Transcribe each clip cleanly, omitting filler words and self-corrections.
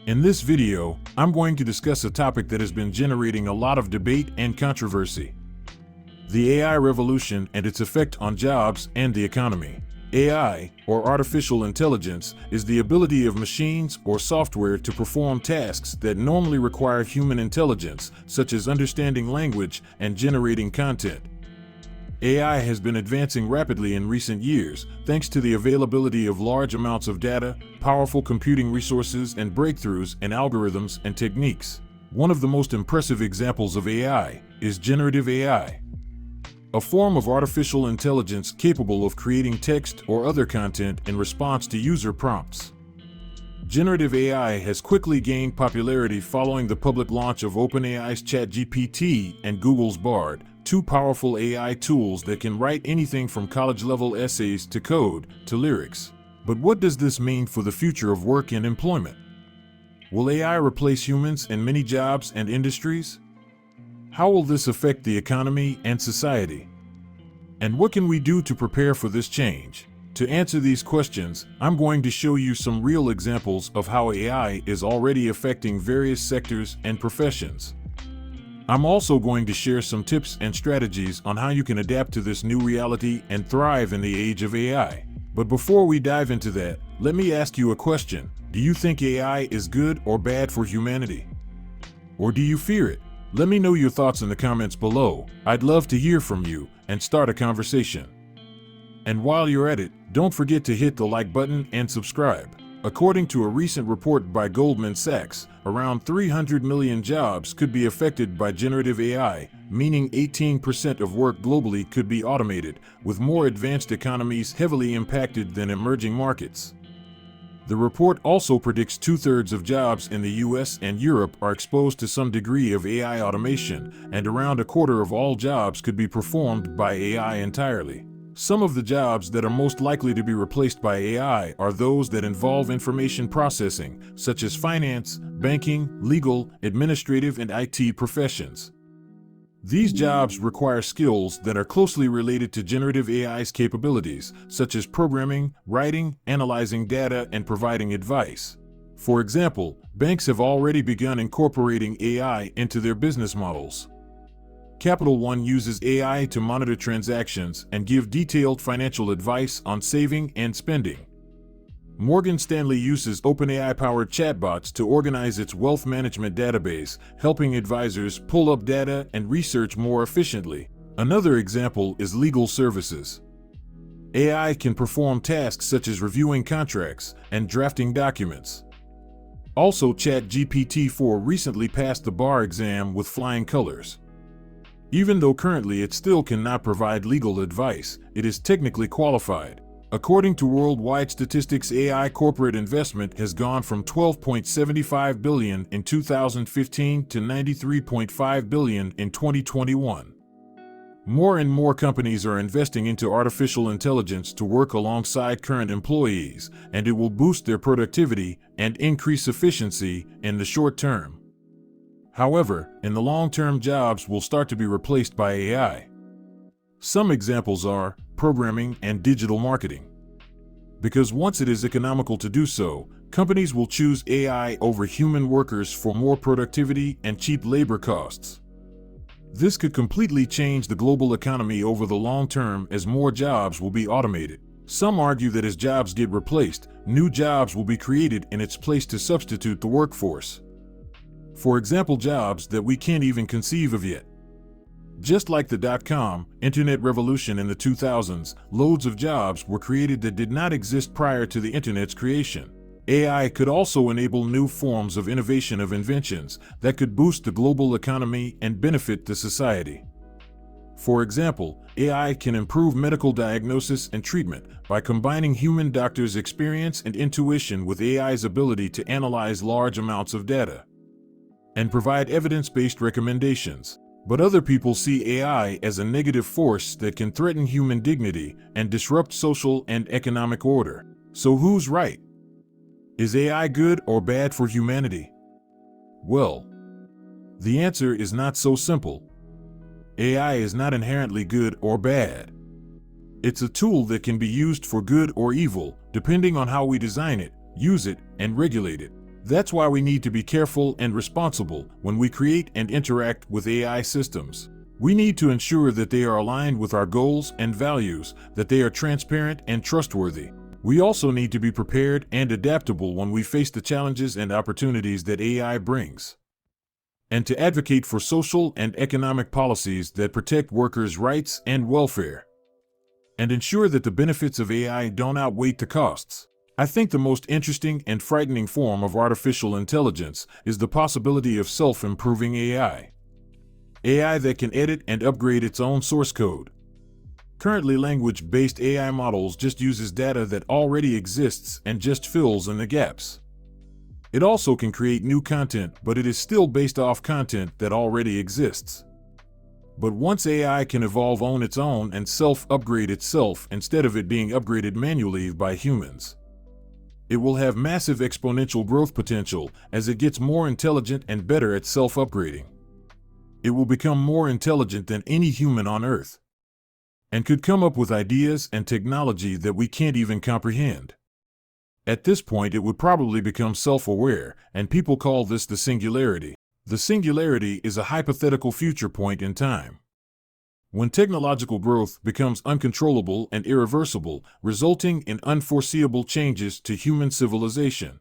In this video, I'm going to discuss a topic that has been generating a lot of debate and controversy: the AI revolution and its effect on jobs and the economy. AI, or artificial intelligence, is the ability of machines or software to perform tasks that normally require human intelligence, such as understanding language and generating content. AI has been advancing rapidly in recent years, thanks to the availability of large amounts of data, powerful computing resources, and breakthroughs in algorithms and techniques. One of the most impressive examples of AI is generative AI, a form of artificial intelligence capable of creating text or other content in response to user prompts. Generative AI has quickly gained popularity following the public launch of OpenAI's ChatGPT and Google's Bard, two powerful AI tools that can write anything from college-level essays to code to lyrics. But what does this mean for the future of work and employment? Will AI replace humans in many jobs and industries? How will this affect the economy and society? And what can we do to prepare for this change? To answer these questions, I'm going to show you some real examples of how AI is already affecting various sectors and professions. I'm also going to share some tips and strategies on how you can adapt to this new reality and thrive in the age of AI. But before we dive into that, let me ask you a question. Do you think AI is good or bad for humanity? Or do you fear it? Let me know your thoughts in the comments below. I'd love to hear from you and start a conversation. And while you're at it, don't forget to hit the like button and subscribe. According to a recent report by Goldman Sachs, around 300 million jobs could be affected by generative AI, meaning 18% of work globally could be automated, with more advanced economies heavily impacted than emerging markets. The report also predicts 2/3 of jobs in the US and Europe are exposed to some degree of AI automation, and around 1/4 of all jobs could be performed by AI entirely. Some of the jobs that are most likely to be replaced by AI are those that involve information processing, such as finance, banking, legal, administrative, and IT professions. These jobs require skills that are closely related to generative AI's capabilities, such as programming, writing, analyzing data, and providing advice. For example, banks have already begun incorporating AI into their business models. Capital One uses AI to monitor transactions and give detailed financial advice on saving and spending. Morgan Stanley uses OpenAI-powered chatbots to organize its wealth management database, helping advisors pull up data and research more efficiently. Another example is legal services. AI can perform tasks such as reviewing contracts and drafting documents. Also, ChatGPT-4 recently passed the bar exam with flying colors. Even though currently it still cannot provide legal advice, it is technically qualified. According to worldwide statistics, AI corporate investment has gone from $12.75 billion in 2015 to $93.5 billion in 2021. More and more companies are investing into artificial intelligence to work alongside current employees, and it will boost their productivity and increase efficiency in the short term. However, in the long term, jobs will start to be replaced by AI. Some examples are programming and digital marketing. Because once it is economical to do so, companies will choose AI over human workers for more productivity and cheap labor costs. This could completely change the global economy over the long term, as more jobs will be automated. Some argue that as jobs get replaced, new jobs will be created in its place to substitute the workforce. For example, jobs that we can't even conceive of yet. Just like the dot-com internet revolution in the 2000s, loads of jobs were created that did not exist prior to the internet's creation. AI could also enable new forms of innovation of inventions that could boost the global economy and benefit the society. For example, AI can improve medical diagnosis and treatment by combining human doctors' experience and intuition with AI's ability to analyze large amounts of data and provide evidence-based recommendations. But other people see AI as a negative force that can threaten human dignity and disrupt social and economic order. So who's right? Is AI good or bad for humanity? Well, the answer is not so simple. AI is not inherently good or bad. It's a tool that can be used for good or evil, depending on how we design it, use it, and regulate it. That's why we need to be careful and responsible when we create and interact with AI systems. We need to ensure that they are aligned with our goals and values, that they are transparent and trustworthy. We also need to be prepared and adaptable when we face the challenges and opportunities that AI brings, and to advocate for social and economic policies that protect workers' rights and welfare, and ensure that the benefits of AI don't outweigh the costs. I think the most interesting and frightening form of artificial intelligence is the possibility of self-improving AI. AI that can edit and upgrade its own source code. Currently, language-based AI models just uses data that already exists and just fills in the gaps. It also can create new content, but it is still based off content that already exists. But once AI can evolve on its own and self-upgrade itself instead of it being upgraded manually by humans, it will have massive exponential growth potential as it gets more intelligent and better at self-upgrading. It will become more intelligent than any human on Earth, and could come up with ideas and technology that we can't even comprehend. At this point, it would probably become self-aware, and people call this the singularity. The singularity is a hypothetical future point in time, when technological growth becomes uncontrollable and irreversible, resulting in unforeseeable changes to human civilization.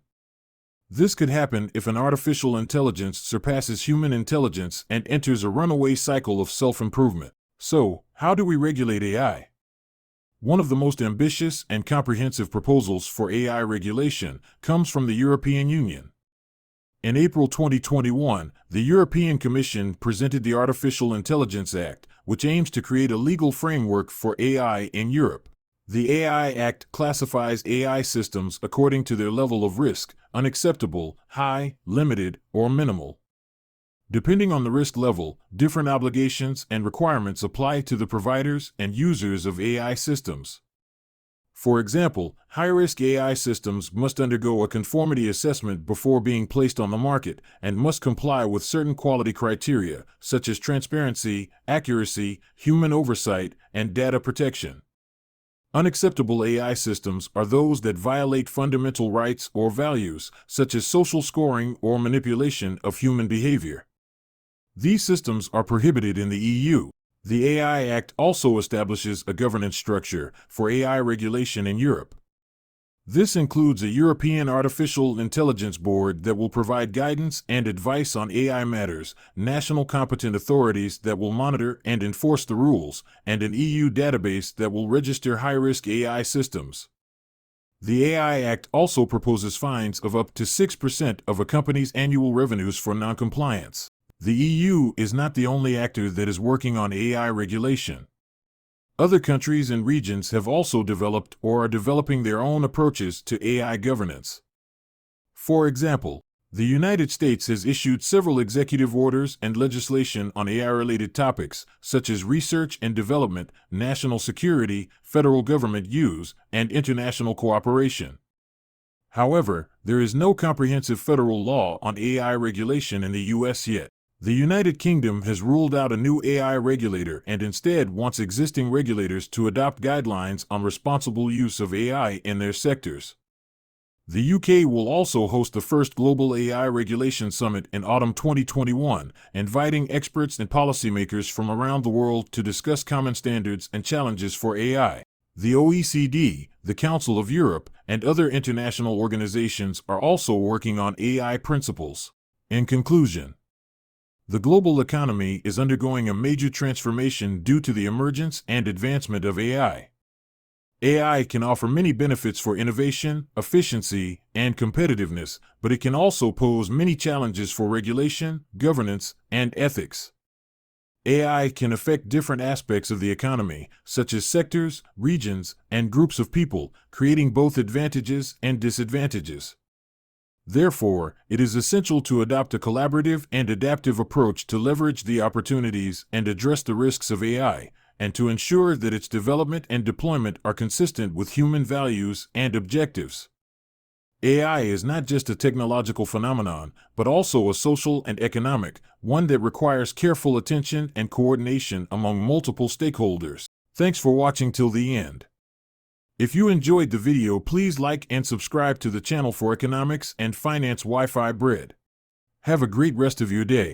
This could happen if an artificial intelligence surpasses human intelligence and enters a runaway cycle of self-improvement. So, how do we regulate AI? One of the most ambitious and comprehensive proposals for AI regulation comes from the European Union. In April 2021, the European Commission presented the Artificial Intelligence Act, which aims to create a legal framework for AI in Europe. The AI Act classifies AI systems according to their level of risk: unacceptable, high, limited, or minimal. Depending on the risk level, different obligations and requirements apply to the providers and users of AI systems. For example, high-risk AI systems must undergo a conformity assessment before being placed on the market and must comply with certain quality criteria, such as transparency, accuracy, human oversight, and data protection. Unacceptable AI systems are those that violate fundamental rights or values, such as social scoring or manipulation of human behavior. These systems are prohibited in the EU. The AI Act also establishes a governance structure for AI regulation in Europe. This includes a European Artificial Intelligence Board that will provide guidance and advice on AI matters, national competent authorities that will monitor and enforce the rules, and an EU database that will register high-risk AI systems. The AI Act also proposes fines of up to 6% of a company's annual revenues for noncompliance. The EU is not the only actor that is working on AI regulation. Other countries and regions have also developed or are developing their own approaches to AI governance. For example, the United States has issued several executive orders and legislation on AI-related topics, such as research and development, national security, federal government use, and international cooperation. However, there is no comprehensive federal law on AI regulation in the U.S. yet. The United Kingdom has ruled out a new AI regulator and instead wants existing regulators to adopt guidelines on responsible use of AI in their sectors. The UK will also host the first Global AI Regulation Summit in autumn 2021, inviting experts and policymakers from around the world to discuss common standards and challenges for AI. The OECD, the Council of Europe, and other international organizations are also working on AI principles. In conclusion, the global economy is undergoing a major transformation due to the emergence and advancement of AI. AI can offer many benefits for innovation, efficiency, and competitiveness, but it can also pose many challenges for regulation, governance, and ethics. AI can affect different aspects of the economy, such as sectors, regions, and groups of people, creating both advantages and disadvantages. Therefore, it is essential to adopt a collaborative and adaptive approach to leverage the opportunities and address the risks of AI, and to ensure that its development and deployment are consistent with human values and objectives. AI is not just a technological phenomenon, but also a social and economic, one that requires careful attention and coordination among multiple stakeholders. Thanks for watching till the end. If you enjoyed the video, please like and subscribe to the channel for economics and finance Wi-Fi bread. Have a great rest of your day.